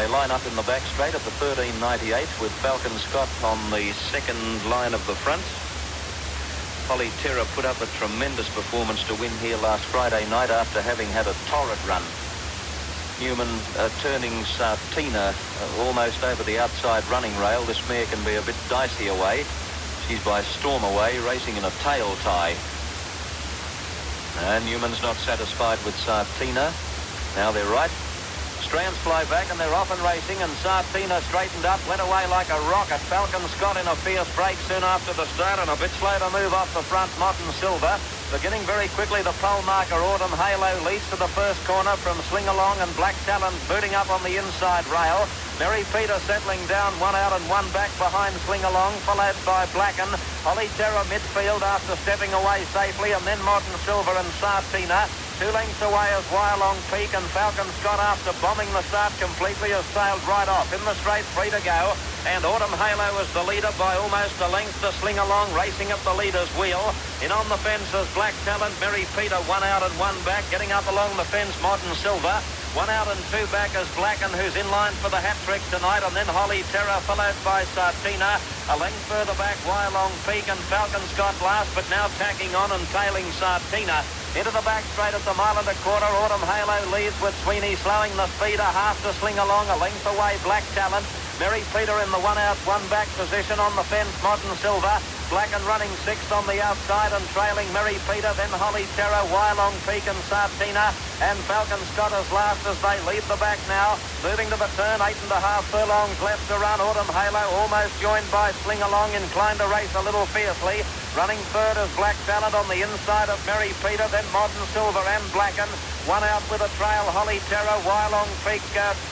They line up in the back straight at the 13.98 with Falcon Scott on the second line of the front. Holly Terror put up a tremendous performance to win here last Friday night after having had a torrid run. Newman turning Sartina almost over the outside running rail. This mare can be a bit dicey away. She's by storm away, racing in a tail tie. And Newman's not satisfied with Sartina. Now they're right. Strands fly back and they're off and racing, and Sartina straightened up, went away like a rocket. Falcon Scott in a fierce break soon after the start, and a bit slow to move off the front. Modern Silver beginning very quickly. The pole marker Autumn Halo leads to the first corner from Sling Along, and Black Talent booting up on the inside rail. Mary Peter settling down, one out and one back behind Sling Along, followed by Blacken. Holly Terror midfield after stepping away safely, and then Modern Silver and Sartina. 2 lengths away as Wyalong Peak, and Falcon Scott, after bombing the start completely, has sailed right off. In the straight, 3 to go, and Autumn Halo is the leader by almost a length to Sling Along, racing at the leader's wheel. In on the fence is Black Talent. Mary Peter, 1 out and 1 back. Getting up along the fence, Modern Silver. 1 out and 2 back is Blacken, who's in line for the hat-trick tonight, and then Holly Terror, followed by Sartina. A length further back, Wyalong Peak, and Falcon Scott last, but now tacking on and tailing Sartina. Into the back straight at the mile and a quarter. Autumn Halo leads with Sweeney slowing the speed a half to Sling Along. A length away, Black Talent. Mary Peter in the 1 out, 1 back position on the fence, Modern Silver. Blacken running 6th on the outside and trailing Mary Peter, then Holly Terror, Wyalong Peak and Sartina, and Falcon Scott is last as they leave the back now. Moving to the turn, 8.5 furlongs left to run. Autumn Halo almost joined by Sling Along, inclined to race a little fiercely. Running third is Black Talent on the inside of Mary Peter, then Modern Silver and Blacken. 1 out with a trail, Holly Terror, Wyalong Peak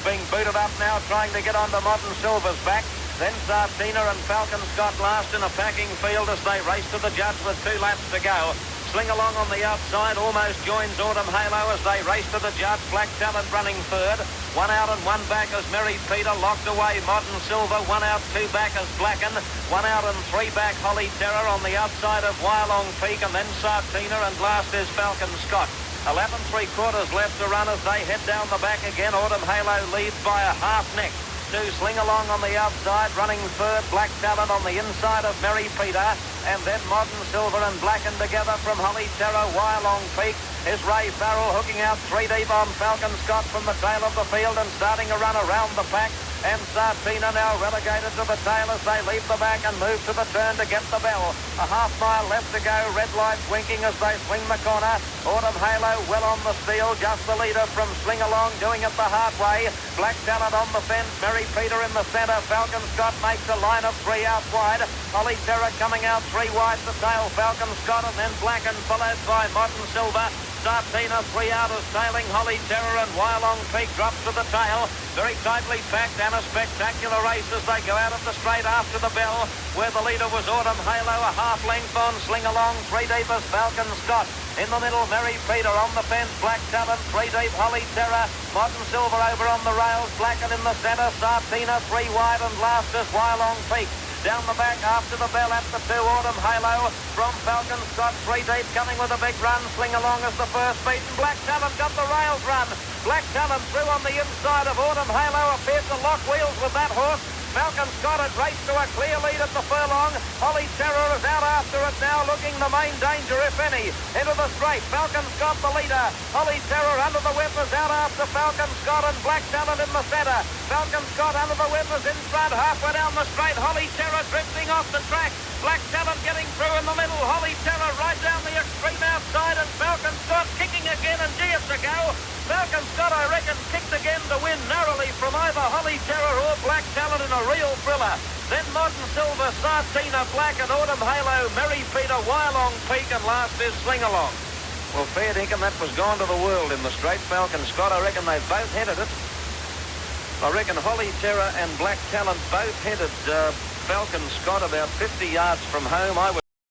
being booted up now, trying to get onto Modern Silver's back. Then Sartina and Falcon Scott last in a packing field as they race to the judge with 2 laps to go. Sling Along on the outside almost joins Autumn Halo as they race to the judge. Black Talent running third. 1 out and 1 back as Mary Peter, locked away Modern Silver. 1 out, 2 back as Blacken. 1 out and 3 back Holly Terror on the outside of Wyalong Peak, and then Sartina, and last is Falcon Scott. 11 3/4 left to run as they head down the back again. Autumn Halo leads by a half neck. 2 Sling Along on the outside, running third, Black Talent on the inside of Mary Peter, and then Modern Silver and Blacken together from Holly Terror. Wyalong Peak is Ray Farrell hooking out 3 deep on Falcon Scott from the tail of the field and starting a run around the pack. And Sartina now relegated to the tail as they leave the back and move to the turn to get the bell. A half mile left to go, red lights winking as they swing the corner. Autumn Halo well on the steel, just the leader from Sling Along, doing it the hard way. Black Talent on the fence, Mary Peter in the centre. Falcon Scott makes a line of 3 out wide. Holly Terror coming out 3 wide to tail Falcon Scott, and then Blacken followed by Modern Silver. Sartina 3 out is tailing Holly Terror, and Wyalong Peak drops to the tail. Very tightly packed and a spectacular race as they go out of the straight after the bell, where the leader was Autumn Halo, a half length on Sling Along. 3 deep is Falcon Scott. In the middle, Mary Peter on the fence, Black Talent. 3 deep, Holly Terror. Modern Silver over on the rails, Blacken in the centre. Sartina 3 wide, and last is Wyalong Peak. Down the back after the bell at the 2, Autumn Halo from Falcon Scott. 3 deep, coming with a big run. Sling Along as the first beaten. Black Talent got the rails run. Black Talent through on the inside of Autumn Halo. Appeared to lock wheels with that horse. Falcon Scott had raced to a clear lead at the furlong. Holly Terror is out after it now, looking the main danger, if any. Into the straight, Falcon Scott the leader. Holly Terror under the whip is out after Falcon Scott, and Black Talent in the centre. Falcon Scott under the whip is in front, halfway down the straight. Holly Terror drifting off the track. Black Talent getting through in the middle. Holly Terror right down the extreme outside, and Falcon Scott kicking again, and gee, it's a go. Falcon Scott, I reckon, kicked again to win narrowly from either Holly Terror or Black Talent in a real thriller. Then Modern Silver, Sartina, Black and Autumn Halo, Mary Peter, Wyalong Peak, and last is Sling Along. Well, fair dinkum, that was gone to the world in the straight. Falcon Scott, I reckon they both headed it. I reckon Holly Terror and Black Talent both headed Falcon Scott about 50 yards from home. I